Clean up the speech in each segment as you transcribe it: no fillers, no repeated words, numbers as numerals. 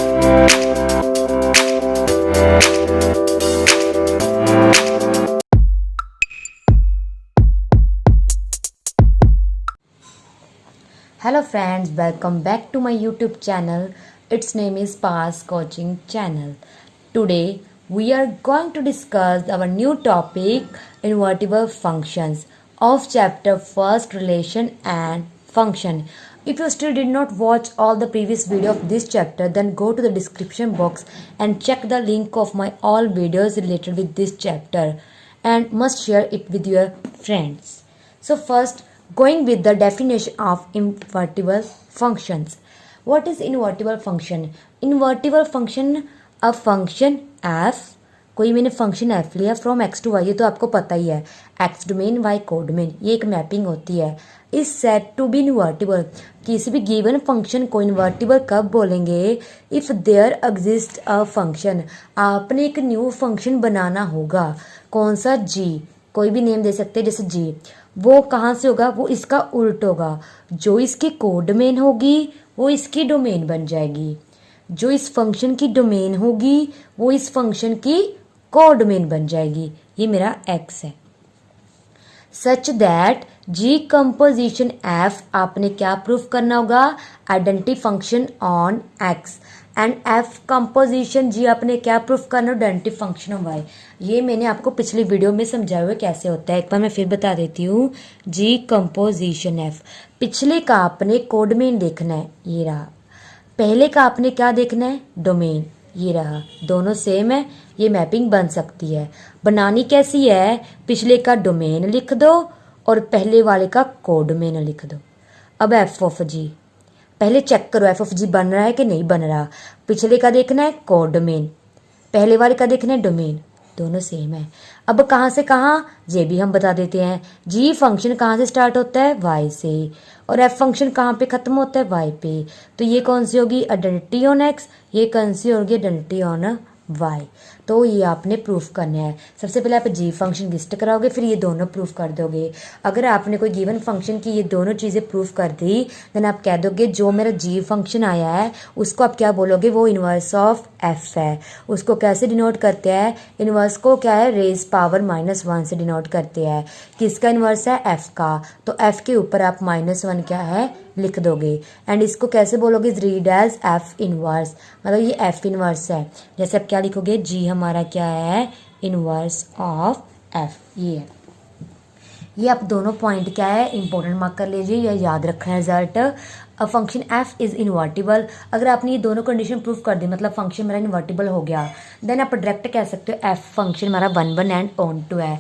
Hello friends, welcome back to my YouTube channel. Its name is Pass Coaching Channel. Today we are going to discuss our new topic, invertible functions of chapter first, relation and function. If you still did not watch all the previous video of this chapter, then go to the description box and check the link of my all videos related with this chapter and must share it with your friends. So first, going with the definition of invertible functions. What is invertible function? Invertible function, a function f, कोई मैंने function f लिया from x to y, ये तो आपको पता ही है, x domain y codomain, ये एक मैपिंग होती है. Is said to be invertible. किसी भी गिवन फंक्शन को इन्वर्टिबल कब बोलेंगे? If there exist a function. आपने एक न्यू फंक्शन बनाना होगा. कौन सा? g. कोई भी नेम दे सकते हैं, जैसे g. वो कहाँ से होगा? वो इसका उल्ट होगा. जो इसकी कोडोमेन होगी वो इसकी डोमेन बन जाएगी. जो इस फंक्शन की डोमेन होगी वो इस फंक्शन की कोडोमेन बन जाएगी. ये मेरा x है. Such that G composition f, आपने क्या प्रूफ करना होगा? Identity function on x. And f composition g आपने क्या प्रूफ करना? Identity function on y. ये मैंने आपको पिछली वीडियो में समझाया हुआ कैसे होता है. एक बार मैं फिर बता देती हूँ. g कंपोजिशन f, पिछले का आपने कोडोमेन देखना है, ये रहा. पहले का आपने क्या देखना है? डोमेन, ये रहा. दोनों सेम है, ये मैपिंग बन सकती है. बनानी कैसी है? पिछले का डोमेन लिख दो और पहले वाले का कोडोमेन लिख दो. अब एफ ऑफ जी, पहले चेक करो एफ ऑफ जी बन रहा है कि नहीं बन रहा. पिछले का देखना है कोडोमेन, पहले वाले का देखना है डोमेन, दोनों सेम है. अब कहाँ से कहाँ, ये भी हम बता देते हैं. जी फंक्शन कहाँ से स्टार्ट होता है? वाई से. और एफ फंक्शन कहाँ पे खत्म होता है? वाई पे. तो ये कौन सी होगी? Identity on X. ये कौन सी होगी? Identity on Y. तो ये आपने प्रूफ करना है. सबसे पहले आप जी फंक्शन लिस्ट कराओगे, फिर ये दोनों प्रूफ कर दोगे. अगर आपने कोई गिवन फंक्शन की ये दोनों चीज़ें प्रूफ कर दी, देन आप कह दोगे जो मेरा जी फंक्शन आया है उसको आप क्या बोलोगे? वो इनवर्स ऑफ एफ है. उसको कैसे डिनोट करते हैं? इनवर्स को क्या है? रेज पावर -1 से डिनोट करते हैं. किसका इनवर्स है? एफ का. तो एफ के ऊपर आप -1 क्या है लिख दोगे. एंड इसको कैसे बोलोगे? रीड एज एफ इनवर्स, मतलब ये एफ इनवर्स है. जैसे आप क्या लिखोगे? जी हमारा क्या है? Inverse of F. ये है. ये आप दोनों पॉइंट क्या है इंपॉर्टेंट मार्क कर लीजिए या याद रखना है. Result a function F is invertible. अगर आपने ये दोनों कंडीशन प्रूव कर दी, मतलब फंक्शन मेरा इन्वर्टिबल हो गया, देन आप डायरेक्ट कह सकते हो एफ फंक्शन हमारा 1 1 एंड ऑन टू है.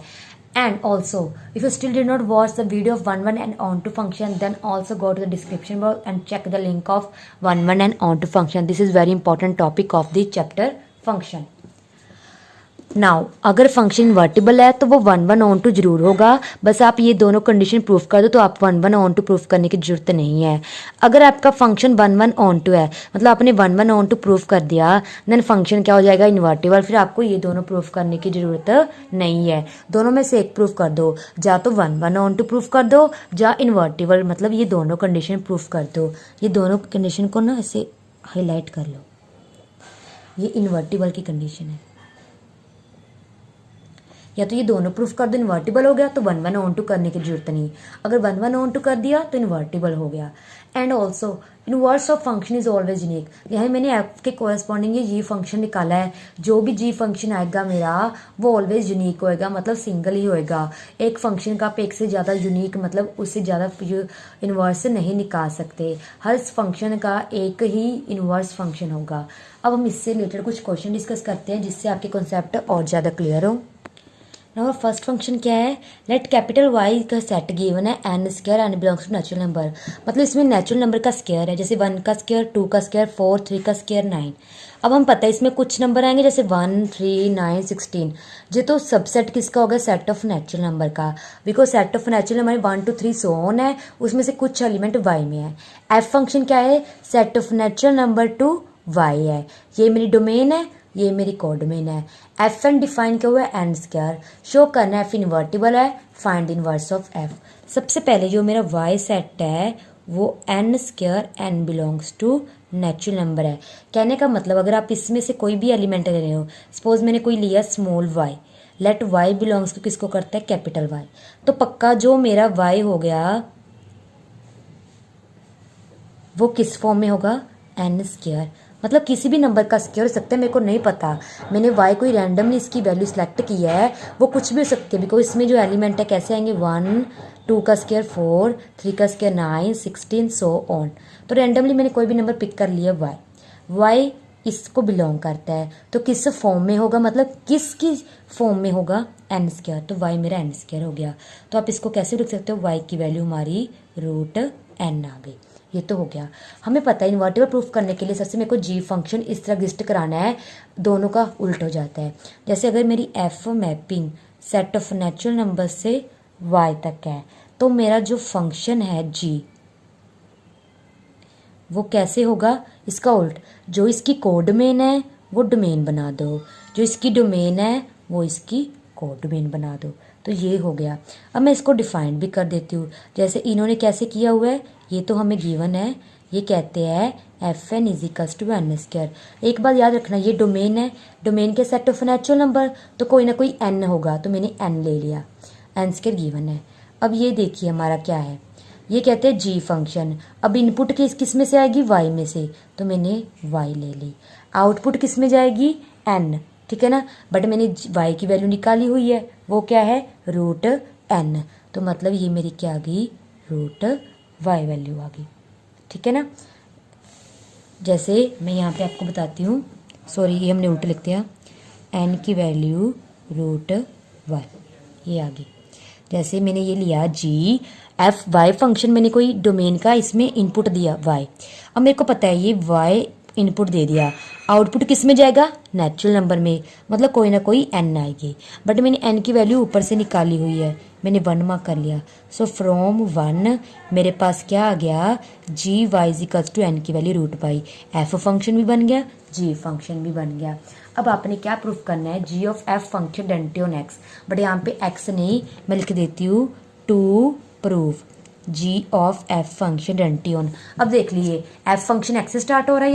And also, if you still did not watch the video of 1 1 and onto function, then also go to the description box and check the link of 1 1 and onto function. This is very important topic of the chapter function. Now अगर function invertible है तो वो 1 1 on to जरूर होगा. बस आप ये दोनों कंडीशन प्रूफ कर दो तो आप 1 1 ऑन टू प्रूफ करने की जरूरत नहीं है. अगर आपका फंक्शन 1 1 ऑन टू है, मतलब आपने 1 1 ऑन टू प्रूफ कर दिया, देन फंक्शन क्या हो जाएगा? इन्वर्टिबल. फिर आपको ये दोनों प्रूफ करने की जरूरत नहीं है. दोनों में से एक प्रूफ कर दो. जा तो 1 1 ऑन टू प्रूफ कर दो, जा इन्वर्टिबल, मतलब ये दोनों कंडीशन प्रूफ कर दो. ये दोनों कंडीशन को ना ऐसे हाईलाइट कर लो. ये इन्वर्टिबल की कंडीशन है. या तो ये दोनों प्रूफ कर दो, इन्वर्टिबल हो गया, तो 1 1 ऑन टू करने की जरूरत नहीं. अगर 1 1 ऑन टू कर दिया तो इन्वर्टिबल हो गया. And also inverse of function is always unique. यहाँ मैंने एफ के कोरेस्पॉन्डिंग ये जी फंक्शन निकाला है. जो भी जी फंक्शन आएगा मेरा वो ऑलवेज यूनिक होएगा, मतलब सिंगल ही होएगा. एक फंक्शन का आप एक से ज़्यादा यूनिक, मतलब उससे ज़्यादा इनवर्स नहीं निकाल सकते. हर फंक्शन का एक ही इनवर्स फंक्शन होगा. अब हम इससे रिलेटेड कुछ क्वेश्चन डिस्कस करते हैं जिससे आपके कॉन्सेप्ट और ज़्यादा क्लियर हो. नाउ फर्स्ट फंक्शन क्या है? लेट कैपिटल वाई का सेट गिवन है N square, N belongs to natural number. मतलब इसमें नेचुरल नंबर का स्क्वायर है, जैसे 1 का स्क्वायर, 2 का स्क्वायर, 4, 3 का स्क्वायर, 9. अब हम पता है इसमें कुछ नंबर आएंगे जैसे 1, 3, 9, 16. जो तो सबसेट किसका होगा? सेट ऑफ नेचुरल नंबर का. Because set of natural number 1 2 3 so on है, उसमें से कुछ एलिमेंट वाई में है. एफ फंक्शन क्या है? Set of natural number to Y है. ये मेरी डोमेन है, ये मेरी कोडोमेन है. एफ एन डिफाइन किया हुआ है एन स्क्वायर. शो करना है एफ इन्वर्टिबल है. Find inverse of F. सबसे पहले जो मेरा वाई सेट है वो N square, N belongs to natural number है। कहने का मतलब अगर आप इसमें से कोई भी एलिमेंट ले रहे हो, सपोज मैंने कोई लिया small Y, let Y belongs to किसको करता है, कैपिटल वाई, तो पक्का जो मेरा वाई हो गया वो किस फॉर्म में होगा, एन स्क्वायर। मतलब किसी भी नंबर का स्क्वायर हो सकता है, मेरे को नहीं पता, मैंने वाई कोई रैंडमली इसकी वैल्यू सेलेक्ट की है, वो कुछ भी हो सकती है बिकॉज इसमें जो एलिमेंट है कैसे आएंगे, 1 2 का स्क्वायर 4, 3 का स्क्वायर 9, 16 सो ऑन। तो रैंडमली मैंने कोई भी नंबर पिक कर लिया वाई, वाई इसको बिलोंग करता है तो किस फॉर्म में होगा, मतलब किसकी फॉर्म में होगा, एन स्क्वायर। तो वाई मेरा एन स्क्वायर हो गया। तो आप इसको कैसे लिख सकते हो, वाई की वैल्यू हमारी रूट एन आ गई। ये तो हो गया। हमें पता है इन्वर्टिबल प्रूफ करने के लिए सबसे मेरे को जी फंक्शन इस तरह एग्जिस्ट कराना है, दोनों का उल्ट हो जाता है। जैसे अगर मेरी F mapping set of natural number से वाई तक है तो मेरा जो फंक्शन है जी वो कैसे होगा, इसका उल्ट। जो इसकी कोडोमेन है वो डोमेन बना दो, जो इसकी डोमेन है वो इसकी कोडोमेन बना दो। तो ये हो गया। अब मैं इसको डिफाइन भी कर देती हूँ, जैसे इन्होंने कैसे किया हुआ है, ये तो हमें गिवन है, ये कहते हैं F N equals to N square. एक बात याद रखना, ये डोमेन है, डोमेन के सेट ऑफ नेचुरल नंबर तो कोई ना कोई एन होगा, तो मैंने एन ले लिया, एन स्क्वायर गिवन है। अब ये देखिए हमारा क्या है, ये कहते हैं जी फंक्शन। अब इनपुट किस में से आएगी, वाई में से, तो मैंने वाई ले ली। आउटपुट किस में जाएगी, एन, ठीक है ना, बट मैंने वाई की वैल्यू निकाली हुई है, वो क्या है, रूट एन। तो मतलब ये मेरी क्या आ गई, रूट वाई वैल्यू आ गई, ठीक है ना। जैसे मैं यहाँ पे आपको बताती हूँ, सॉरी ये हमने उल्टा लिख दिया, एन की वैल्यू रूट वाई, ये आ गई। जैसे मैंने ये लिया जी एफ वाई फंक्शन, मैंने कोई डोमेन का इसमें इनपुट दिया वाई, अब मेरे को पता है ये वाई इनपुट दे दिया, आउटपुट किस में जाएगा, नेचुरल नंबर में, मतलब कोई ना कोई एन आएगी, बट मैंने एन की वैल्यू ऊपर से निकाली हुई है, मैंने 1 मार्क कर लिया। सो फ्रॉम 1 मेरे पास क्या आ गया, G Y equals to N की value root Y, F function भी बन गया, जी फंक्शन भी बन गया। अब आपने क्या प्रूफ करना है, G of F function identity on X, but यहाँ पे एक्स नहीं, मैं लिख देती हूँ to proof G of F function identity on. अब देख लीजिए एफ फंक्शन एक्स से स्टार्ट हो रहा है,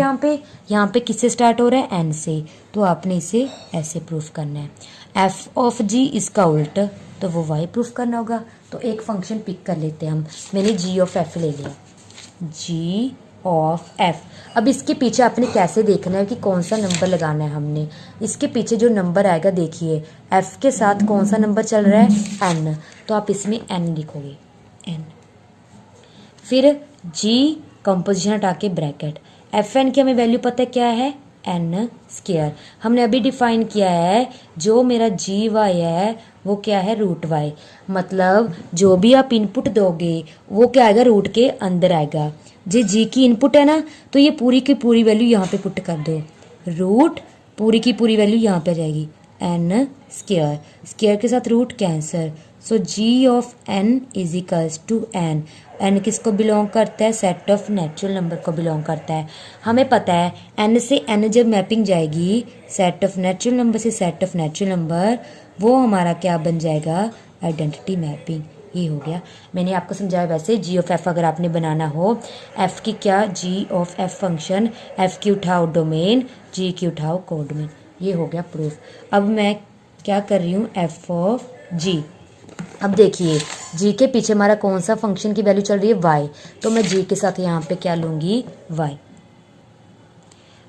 यहाँ पे किससे स्टार्ट हो रहा है, एन से, तो आपने इसे ऐसे प्रूफ करना है। एफ ऑफ जी इसका उल्ट, तो वो वाई प्रूफ करना होगा। तो एक फंक्शन पिक कर लेते हैं हम, मैंने जी ऑफ एफ ले लिया, जी ऑफ एफ। अब इसके पीछे आपने कैसे देखना है कि कौन सा नंबर लगाना है, हमने इसके पीछे जो नंबर आएगा, देखिए एफ के साथ कौन सा नंबर चल रहा है, एन, तो आप इसमें एन लिखोगे, एन, फिर जी कंपोजिशन हटा के ब्रैकेट, एफ एन की हमें वैल्यू पता है क्या है, एन स्क्वायर। हमने अभी डिफाइन किया है जो मेरा जी वाई है वो क्या है, रूट वाई, मतलब जो भी आप इनपुट दोगे वो क्या आएगा, रूट के अंदर आएगा। जी की इनपुट है ना, तो ये पूरी की पूरी वैल्यू यहाँ पे पुट कर दो, रूट पूरी की पूरी वैल्यू यहाँ पे आ जाएगी, एन स्क्वायर, स्क्वायर के साथ root cancel, so G of N is equals to N. N किसको बिलोंग करता है, सेट ऑफ नेचुरल नंबर को बिलोंग करता है। हमें पता है एन से एन जब मैपिंग जाएगी, सेट ऑफ नेचुरल नंबर से सेट ऑफ नेचुरल नंबर, वो हमारा क्या बन जाएगा, आइडेंटिटी मैपिंग। ये हो गया, मैंने आपको समझाया। वैसे जी ऑफ एफ अगर आपने बनाना हो, एफ की क्या, जी ऑफ एफ फंक्शन, एफ की उठाओ डोमेन, जी की उठाओ कोडोमेन, ये हो गया प्रूफ। अब मैं क्या कर रही हूँ, एफ ऑफ जी। अब देखिए जी के पीछे हमारा कौन सा फंक्शन की वैल्यू चल रही है, वाई, तो मैं जी के साथ यहाँ पे क्या लूँगी, वाई।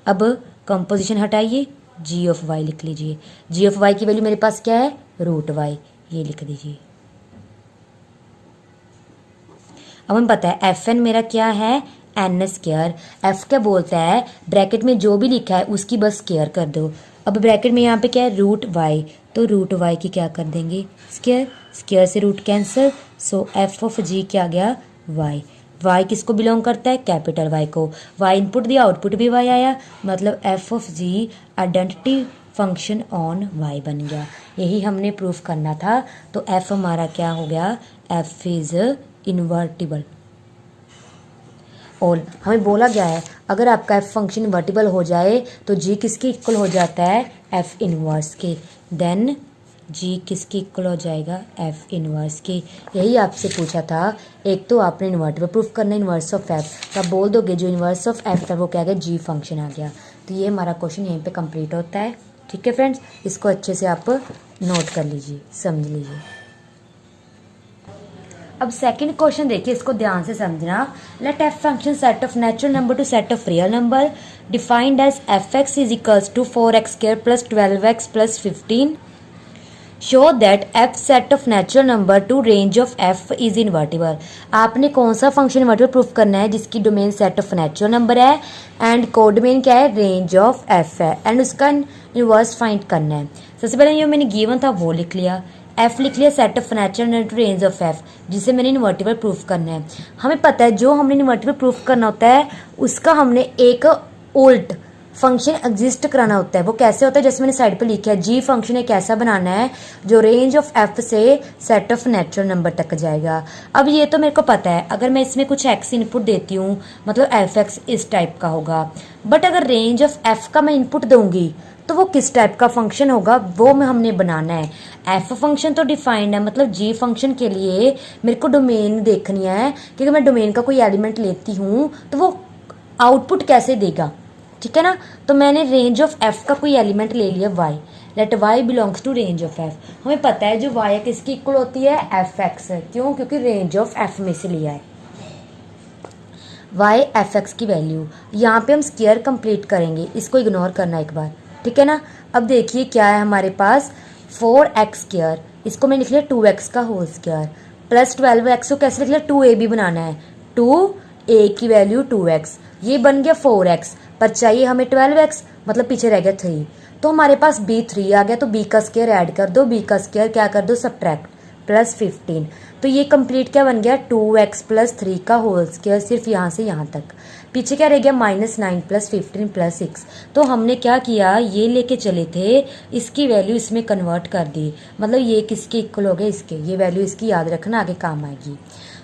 अब कंपोजिशन हटाइए, जी ऑफ वाई लिख लीजिए, जी ऑफ वाई की वैल्यू मेरे पास क्या है, रूट वाई, ये लिख दीजिए। अब हमें पता है एफ एन मेरा क्या है, एन स्क्वायर। एफ क्या बोलता है, ब्रैकेट में जो भी लिखा है उसकी बस स्क्वायर कर दो। अब ब्रैकेट में यहाँ पे क्या है, रूट वाई, तो रूट वाई की क्या कर देंगे, स्क्वायर, स्क्वायर से root cancel, so F of G क्या आ गया, वाई। वाई किसको बिलोंग करता है, कैपिटल वाई को। वाई इनपुट दिया, आउटपुट भी वाई आया, मतलब F of G identity function on Y बन गया। यही हमने प्रूफ करना था। तो एफ हमारा क्या हो गया, एफ इज इन्वर्टिबल। और हमें बोला गया है अगर आपका एफ फंक्शन इन्वर्टिबल हो जाए तो जी किसके इक्वल हो जाता है, एफ इनवर्स के। देन जी किसकी इक्वल हो जाएगा, एफ इनवर्स की। यही आपसे पूछा था। एक तो आपने इन्वर्टिबल प्रूफ करना है, इन्वर्स ऑफ एफ, तो आप बोल दोगे जो इन्वर्स ऑफ एफ है वो क्या आ गया, जी फंक्शन आ गया। तो ये हमारा क्वेश्चन यहीं पे कंप्लीट होता है। ठीक है फ्रेंड्स, इसको अच्छे से आप नोट कर लीजिए, समझ लीजिए। अब सेकंड क्वेश्चन देखिए, इसको ध्यान से समझना। Let f function set of natural number to set of real number defined as f x is equals to 4x square plus 12x plus 15। Show that f set of natural number to range of f is invertible. आपने कौन सा function invertible proof करना है, जिसकी domain set of natural number है and codomain क्या है, range of f है, एंड उसका इनवर्स फाइंड करना है। सबसे पहले जो मैंने गिवन था वो लिख लिया, एफ लिख लिया set of natural number to range of F, जिसे मैंने इन्वर्टिबल प्रूफ करना है। हमें पता है जो हमने इन्वर्टिबल प्रूफ करना होता है उसका हमने एक उल्ट फंक्शन एग्जिस्ट कराना होता है। वो कैसे होता है, जैसे मैंने साइड पे लिखा है, जी फंक्शन एक ऐसा बनाना है जो रेंज ऑफ एफ से सेट ऑफ नेचुरल नंबर तक जाएगा। अब ये तो मेरे को पता है, अगर मैं इसमें कुछ एक्स इनपुट देती हूँ मतलब एफ एक्स इस टाइप का होगा, बट अगर रेंज ऑफ एफ का मैं इनपुट दूंगी तो वो किस टाइप का फंक्शन होगा वो में हमने बनाना है। एफ फंक्शन तो डिफाइंड है, मतलब जी फंक्शन के लिए मेरे को डोमेन देखनी है, क्योंकि मैं डोमेन का कोई एलिमेंट लेती हूँ तो वो आउटपुट कैसे देगा। ठीक है ना, तो मैंने रेंज ऑफ एफ का कोई एलिमेंट ले लिया y, let Y belongs to range of f. हमें पता है जो वाई है किसकी इक्वल होती है, एफ एक्स। क्यों, क्योंकि रेंज ऑफ एफ में से लिया है वाई एफ एक्स की वैल्यू। यहाँ पे हम स्क्वायर कंप्लीट करेंगे, इसको इग्नोर करना एक बार, ठीक है ना। अब देखिए क्या है हमारे पास, 4x स्क्वायर, इसको मैं लिख लिया 2x का होल स्क्वायर, प्लस 12x को कैसे लिख लिया, 2a भी बनाना है, 2a की वैल्यू 2x, ये बन गया 4x, पर चाहिए हमें 12x, मतलब पीछे रह गया 3, तो हमारे पास b3 आ गया, तो b का स्क्वायर ऐड कर दो, b का स्क्वायर क्या कर दो, सब्ट्रैक्ट, प्लस 15, तो ये कंप्लीट क्या बन गया, 2x प्लस 3 का होल स्क्वायर, सिर्फ यहाँ से यहाँ तक। पीछे क्या रह गया, -9 प्लस 15 प्लस 6। तो हमने क्या किया, ये लेके चले थे, इसकी वैल्यू इसमें कन्वर्ट कर दी, मतलब ये किसके इक्वल हो गया, इसके, ये वैल्यू इसकी याद रखना, आगे काम आएगी।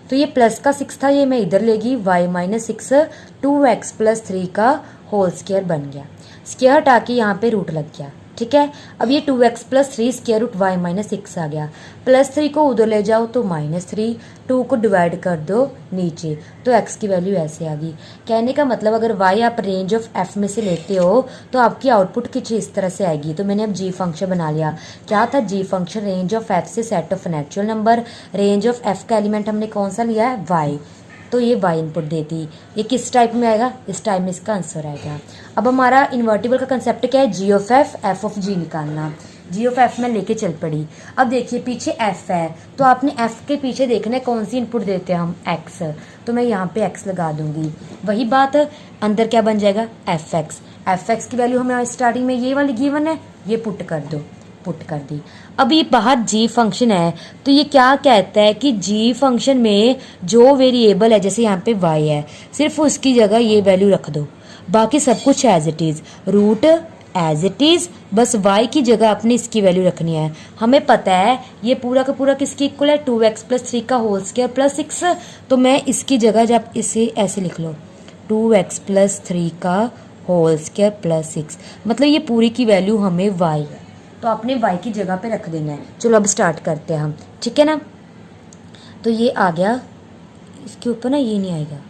तो ये प्लस का 6 था, ये मैं इधर लेगी, y-6 2x प्लस 3 का होल स्क्वायर बन गया, स्क्वायर हटा के यहाँ पे रूट लग गया। ठीक है, अब ये 2x plus 3 square root y-6 आ गया, प्लस 3 को उधर ले जाओ तो -3, 2 को डिवाइड कर दो नीचे, तो x की वैल्यू ऐसे आ गई। कहने का मतलब अगर y आप रेंज ऑफ f में से लेते हो तो आपकी आउटपुट कुछ इस तरह से आएगी। तो मैंने अब g फंक्शन बना लिया, क्या था, g function range of f से set of natural number, range of f का एलिमेंट हमने कौन सा लिया है, y, तो ये y इनपुट देती, ये किस टाइप में आएगा, इस टाइप में इसका आंसर आएगा। अब हमारा इन्वर्टिबल का कंसेप्ट क्या है, G of F, F of जी निकालना। जी ऑफ एफ में लेके चल पड़ी। अब देखिए पीछे एफ है, तो आपने एफ के पीछे देखना है कौन सी इनपुट देते हैं हम, एक्स, तो मैं यहाँ पे एक्स लगा दूंगी। वही बात अंदर क्या बन जाएगा, एफ एक्स, एफ एक्स की वैल्यू हमें स्टार्टिंग में ये वाली गिवन है, ये पुट कर दो, पुट कर दी। अब ये बाहर जी फंक्शन है, तो ये क्या कहता है कि जी फंक्शन में जो वेरिएबल है, जैसे यहाँ पे वाई है, सिर्फ उसकी जगह ये वैल्यू रख दो, बाकी सब कुछ as it is, root as it is, बस y की जगह अपनी इसकी वैल्यू रखनी है। हमें पता है ये पूरा का पूरा किसकी इक्वल है, 2x प्लस 3 का होल स्क्वायर प्लस 6, तो मैं इसकी जगह जब इसे ऐसे लिख लो, 2x प्लस 3 का होल स्क्वायर प्लस 6, मतलब ये पूरी की वैल्यू हमें y, तो आपने y की जगह पे रख देना है। चलो अब स्टार्ट करते हैं हम, ठीक है ना। तो ये आ गया, इसके ऊपर ना ये नहीं आएगा।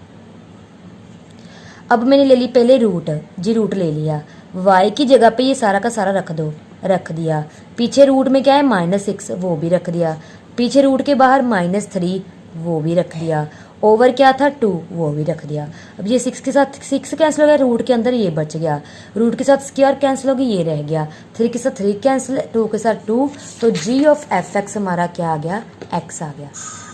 अब मैंने ले ली पहले रूट, जी रूट ले लिया, y की जगह पे ये सारा का सारा रख दो, रख दिया। पीछे रूट में क्या है, -6, वो भी रख दिया। पीछे रूट के बाहर -3, वो भी रख दिया। ओवर क्या था, 2, वो भी रख दिया। अब ये 6 के साथ 6 कैंसिल हो गया, रूट के अंदर ये बच गया, रूट के साथ स्क्वायर कैंसिल हो गया, ये रह गया, 3 के साथ 3 कैंसिल, 2 के साथ 2, तो जी ऑफ एफ एक्स हमारा क्या आ गया, एक्स आ गया।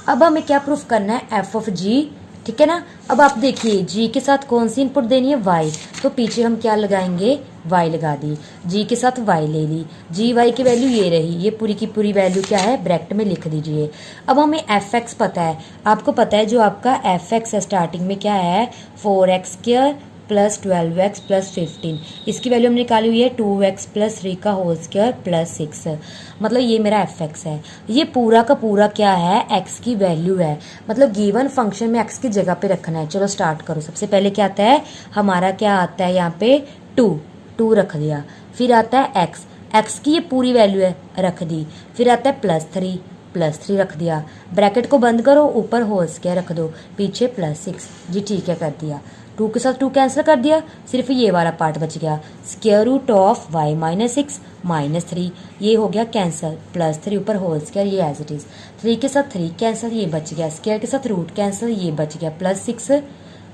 अब हमें क्या प्रूफ करना है, एफ ऑफ जी, ठीक है ना। अब आप देखिए जी के साथ कौन सी इनपुट देनी है, वाई, तो पीछे हम क्या लगाएंगे, वाई लगा दी, जी के साथ वाई ले ली, जी वाई की वैल्यू ये रही, ये पूरी की पूरी वैल्यू क्या है, ब्रैकेट में लिख दीजिए। अब हमें एफ एक्स पता है, आपको पता है जो आपका एफ एक्स है स्टार्टिंग में क्या है, 4x square plus 12x plus 15, इसकी वैल्यू हमने निकाली हुई है 2x प्लस 3 का होल स्क्वायर प्लस 6, मतलब ये मेरा एफ एक्स है। ये पूरा का पूरा क्या है, x की वैल्यू है, मतलब गिवन फंक्शन में x की जगह पे रखना है। चलो स्टार्ट करो, सबसे पहले क्या आता है हमारा, क्या आता है यहाँ पे 2 रख दिया, फिर आता है x, एक्स की ये पूरी वैल्यू है, रख दी। फिर आता है +3 रख दिया, ब्रैकेट को बंद करो, ऊपर होल स्क्वायर रख दो, पीछे +6। जी ठीक है, कर दिया। 2 के साथ 2 कैंसिल कर दिया, सिर्फ ये वाला पार्ट बच गया। स्क्वायर रूट ऑफ y -6 -3, ये हो गया कैंसिल। +3 ऊपर होल स्क्वायर, ये एज इट इज़। 3 के साथ 3 कैंसिल, ये बच गया। स्क्वायर के साथ रूट कैंसिल, ये बच गया। +6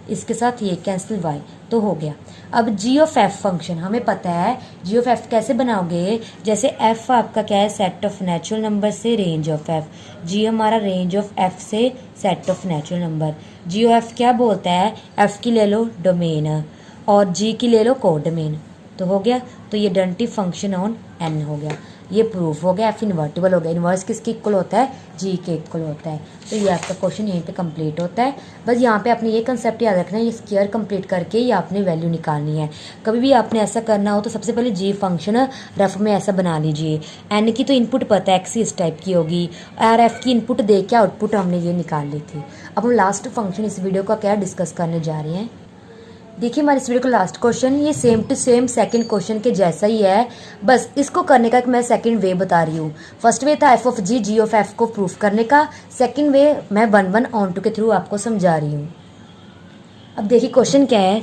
इसके साथ ये कैंसिल, y तो हो गया। अब जी ऑफ एफ फंक्शन हमें पता है, जी ऑफ एफ कैसे बनाओगे, जैसे एफ आपका क्या है, सेट ऑफ नेचुरल नंबर से रेंज ऑफ एफ। जी हमारा रेंज ऑफ एफ से set of natural number. G of f क्या बोलता है, एफ की ले लो डोमेन और जी की ले लो कोडोमेन, तो हो गया। तो ये डेंटिव फंक्शन ऑन एन हो गया, ये प्रूफ हो गया। एफ इन्वर्टिबल हो गया। इन्वर्स किसके इक्वल होता है, जी के इक्वल होता है। तो ये आपका क्वेश्चन यहीं पे कंप्लीट होता है। बस यहाँ पे आपने ये कंसेप्ट याद रखना है, ये स्क्वायर कंप्लीट करके ये आपने वैल्यू निकालनी है। कभी भी आपने ऐसा करना हो तो सबसे पहले जी फंक्शन रफ में ऐसा बना लीजिए। एन की तो इनपुट पता है, एक्स इस टाइप की होगी, और एफ की इनपुट दे के आउटपुट हमने ये निकाल ली थी। अब हम लास्ट फंक्शन इस वीडियो का क्या डिस्कस करने जा रहे हैं। देखिए हमारे इस वीडियो का लास्ट क्वेश्चन ये same to same second question के जैसा ही है, बस इसको करने का एक मैं सेकंड वे बता रही हूँ। फर्स्ट वे था f of g, g of f को प्रूफ करने का। सेकंड वे मैं 1 1 ऑन टू के थ्रू आपको समझा रही हूँ। अब देखिए क्वेश्चन क्या है,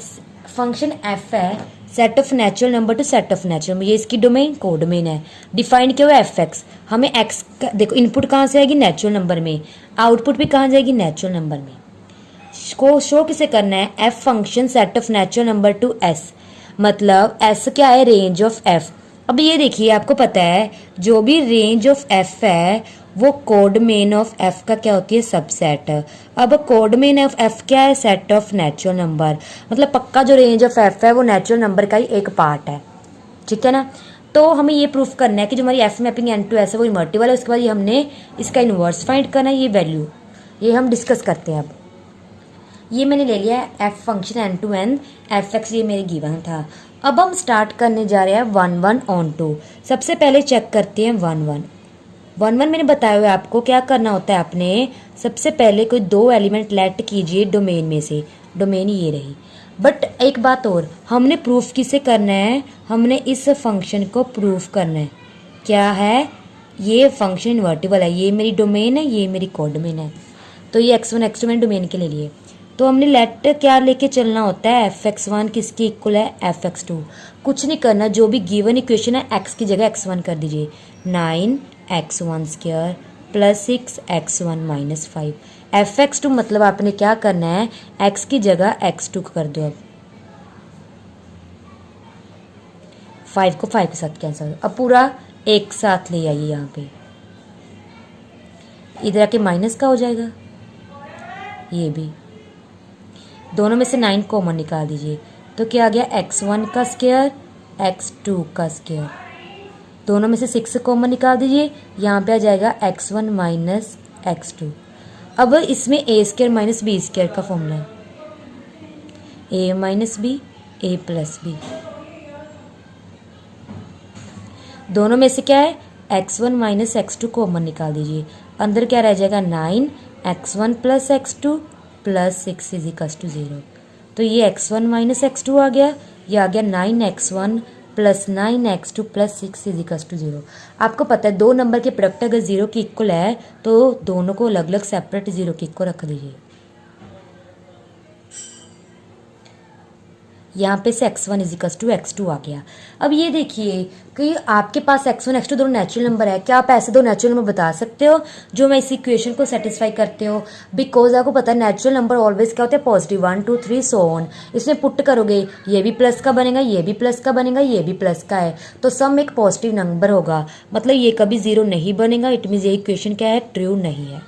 फंक्शन एफ है, set of natural number to set of natural, ये इसकी डोमेन कोडोमेन है। डिफाइन क्या हुआ एफ एक्स, हमें एक्स देखो इनपुट कहाँ से आएगी, नेचुरल नंबर में, आउटपुट भी कहाँ जाएगी, नेचुरल नंबर में। को शो किसे करना है, f function set of natural number to S, मतलब एस क्या है, रेंज ऑफ एफ। अब ये देखिए आपको पता है जो भी रेंज ऑफ एफ है वो कोडमेन ऑफ एफ का क्या होती है, सबसेट। अब कोडमेन ऑफ एफ क्या है, सेट ऑफ नेचुरल नंबर, मतलब पक्का जो रेंज ऑफ एफ है वो नेचुरल नंबर का ही एक पार्ट है, ठीक है ना। तो हमें ये प्रूफ करना है कि जो हमारी f mapping N to S है वो इन्वर्टिबल है। उसके बाद ये हमने इसका इन्वर्स फाइंड करना है, ये वैल्यू ये हम डिस्कस करते हैं। अब ये मैंने ले लिया है f function N to N, f x ये मेरे गिवन था। अब हम स्टार्ट करने जा रहे हैं 1 1 ऑन टू। सबसे पहले चेक करते हैं 1 1 मैंने बताया हुआ है आपको क्या करना होता है। आपने सबसे पहले कोई 2 एलिमेंट लेट कीजिए डोमेन में से, डोमेन ये रही। बट एक बात और, हमने प्रूफ किसे करना है, हमने इस फंक्शन को प्रूफ करना है। क्या है, ये फंक्शन इन्वर्टिबल है, ये मेरी डोमेन है, ये मेरी कोडोमेन है। तो ये x1 x2 मैंने डोमेन के ले लिए। तो हमने लेट क्या लेके चलना होता है, fx1 किसकी इक्वल है, fx2। कुछ नहीं करना, जो भी गिवन इक्वेशन है x की जगह x1 कर दीजिए। 9x1 square plus 6x1 minus 5। fx2 मतलब आपने क्या करना है, x की जगह x2 कर दो। अब 5 को 5 के साथ कैंसिल, अब पूरा एक साथ ले आइए यहाँ पे, इधर आके माइनस का हो जाएगा, ये भी दोनों में से 9 कॉमन निकाल दीजिए। तो क्या आ गया, x1 का स्क्वायर x2 का स्क्वायर, दोनों में से 6 कॉमन निकाल दीजिए, यहाँ पे आ जाएगा x1 माइनस x2। अब इसमें a square minus b square का फॉर्मूला है, a minus b a plus b. दोनों में से क्या है, x1 माइनस x2 कॉमन निकाल दीजिए, अंदर क्या रह जाएगा 9x1 plus x2 plus 6 is equals to 0। तो ये x1 माइनस x2 आ गया, ये आ गया 9x1 plus 9x2 plus 6 is equals to 0। आपको पता है 2 नंबर के प्रोडक्ट अगर 0 की इक्वल है तो दोनों को अलग अलग सेपरेट 0 की इक्वल रख दीजिए। यहाँ पे से x1 is equals to x2 आ गया। अब ये देखिए कि आपके पास x1 x2 दोनों नेचुरल नंबर है, क्या आप ऐसे दो नेचुरल नंबर बता सकते हो जो मैं इस इक्वेशन को सेटिस्फाई करते हो। बिकॉज आपको पता है नेचुरल नंबर ऑलवेज क्या होता है, पॉजिटिव 1 2 3 सो ऑन। इसमें पुट करोगे ये भी प्लस का बनेगा, ये भी प्लस का बनेगा, ये भी प्लस का है, तो सम एक पॉजिटिव नंबर होगा, मतलब ये कभी 0 नहीं बनेगा। इट मीन्स ये इक्वेशन क्या है, ट्रू नहीं है।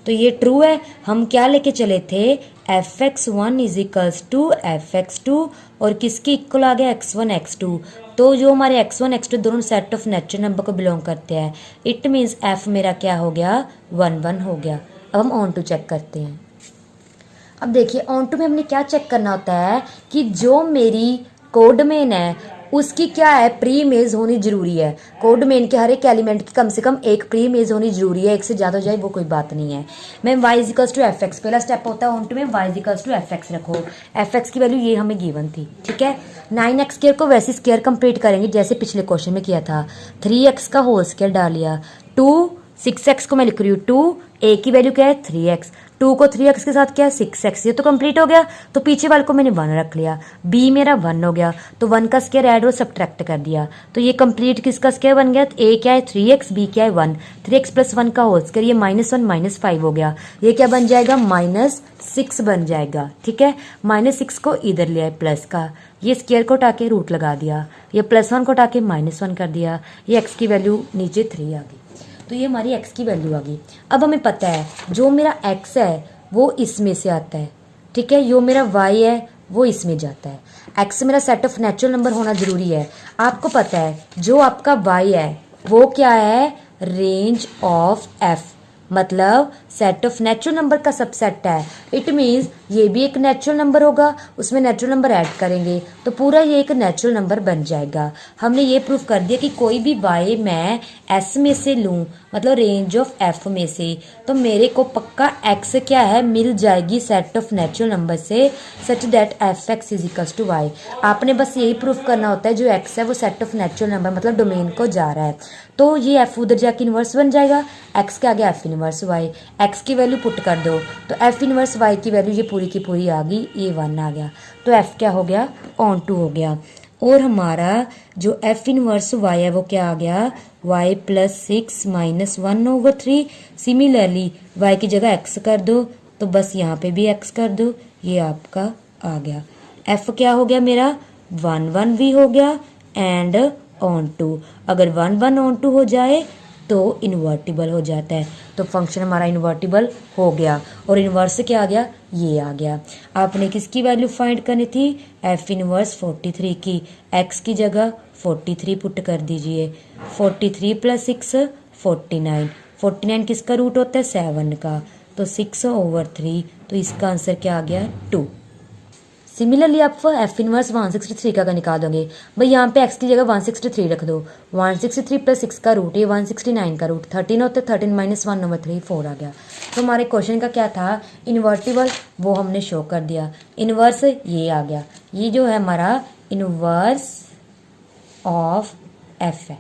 तो ये ट्रू है। हम क्या लेके चले थे, fx1 is equals to fx2 और किसकी इक्वल आ गया, x1 x2। तो जो हमारे x1 x2 दोनों सेट ऑफ नेचुरल नंबर को बिलोंग करते हैं, इट मीन्स f मेरा क्या हो गया, 1 1 हो गया। अब हम ऑन टू चेक करते हैं। अब देखिए ऑन टू में हमने क्या चेक करना होता है कि जो मेरी कोडमेन है उसकी क्या है, प्री इमेज होनी जरूरी है। कोड डोमेन के हर एक एलिमेंट की कम से कम एक प्री इमेज होनी जरूरी है, एक से ज़्यादा हो जाए वो कोई बात नहीं है। Ma'am y equals to f x, पहला स्टेप होता है ऑन टू में y equals to f x रखो। एफ एक्स की वैल्यू ये हमें गिवन थी, ठीक है। 9x स्क्र को वैसे स्क्र कंप्लीट करेंगे जैसे पिछले क्वेश्चन में किया था। 3x का होल स्क्र डाल लिया। 6x को मैं लिख रही हूँ 2, a की वैल्यू क्या है 3x, 2 को 3x के साथ क्या है 6x, ये तो कंप्लीट हो गया। तो पीछे वाले को मैंने 1 रख लिया, b मेरा 1 हो गया, तो 1 का स्क्वायर ऐड और सब्ट्रैक्ट कर दिया, तो ये कंप्लीट किसका स्क्वायर बन गया, a क्या है 3x, b क्या है 1, 3x प्लस 1 का होल स्क्वायर, ये -1 -5 हो गया, ये क्या बन जाएगा -6 बन जाएगा, ठीक है। -6 को इधर ले आए प्लस का, ये स्क्वायर को उठा के रूट लगा दिया, ये +1 को उठा के -1 कर दिया, ये x की वैल्यू नीचे 3 आ गई। तो ये हमारी x की वैल्यू आ गई। अब हमें पता है जो मेरा x है वो इसमें से आता है, ठीक है, जो मेरा y है वो इसमें जाता है। x मेरा सेट ऑफ नेचुरल नंबर होना जरूरी है। आपको पता है जो आपका y है वो क्या है, रेंज ऑफ f, मतलब सेट ऑफ नेचुरल नंबर का सबसेट है। इट मीन्स ये भी एक नेचुरल नंबर होगा, उसमें नेचुरल नंबर ऐड करेंगे तो पूरा ये एक नेचुरल नंबर बन जाएगा। हमने ये प्रूफ कर दिया कि कोई भी y मैं s में से लूँ, मतलब रेंज ऑफ f में से, तो मेरे को पक्का x क्या है मिल जाएगी सेट ऑफ नेचुरल नंबर से, such that f x is equals to y. आपने बस यही प्रूफ करना होता है जो x है वो सेट ऑफ नेचुरल नंबर मतलब डोमेन को जा रहा है। तो ये f उधर जाके इन्वर्स बन जाएगा, x के आगे f इन्वर्स y, x की वैल्यू पुट कर दो तो f इन्वर्स y की वैल्यू ये पूरी की पूरी आ गई, ये 1 आ गया, तो f क्या हो गया ऑन टू हो गया। और हमारा जो f इन्वर्स y है वो क्या आ गया, y plus 6 minus 1/3। Similarly y की जगह x कर दो तो बस यहाँ पे भी x कर दो, ये आपका आ गया। f क्या हो गया मेरा 1 1 भी हो गया एंड ऑन टू। अगर 1 1 ऑन टू हो जाए तो इन्वर्टिबल हो जाता है, तो फंक्शन हमारा इन्वर्टिबल हो गया। और इन्वर्स क्या आ गया, ये आ गया। आपने किसकी वैल्यू फाइंड करनी थी, f इन्वर्स 43 की, x की जगह 43 पुट कर दीजिए, 43 प्लस 6 49, 49 किसका रूट होता है 7 का, तो 6/3, तो इसका आंसर क्या आ गया 2। सिमिलरली आप f इनवर्स 163 का निकाल दोगे, भाई यहाँ पे x की जगह 163 रख दो, 163 प्लस 6 का रूट, ये 169 का रूट 13 होता है, 13 माइनस 1/3 4 आ गया। तो हमारे क्वेश्चन का क्या था, इन्वर्टिबल, वो हमने शो कर दिया। इन्वर्स ये आ गया, ये जो है हमारा इन्वर्स ऑफ f है,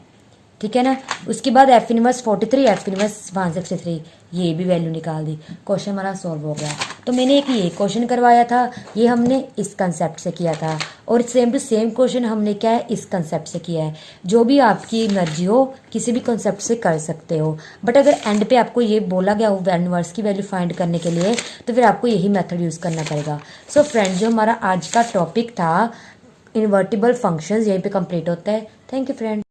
ठीक है ना। उसके बाद f इनवर्स 43, f इनवर्स 163, ये भी वैल्यू निकाल दी, क्वेश्चन हमारा सॉल्व हो गया। तो मैंने एक ये क्वेश्चन करवाया था, ये हमने इस कंसेप्ट से किया था, और सेम टू सेम क्वेश्चन हमने क्या है इस कंसेप्ट से किया है। जो भी आपकी मर्जी हो किसी भी कंसेप्ट से कर सकते हो, बट अगर एंड पे आपको ये बोला गया हो इनवर्स की वैल्यू फाइंड करने के लिए तो फिर आपको यही मेथड यूज़ करना पड़ेगा। सो फ्रेंड्स, जो हमारा आज का टॉपिक था इन्वर्टिबल फंक्शंस, यहीं पे कंप्लीट होता है। Thank you friend.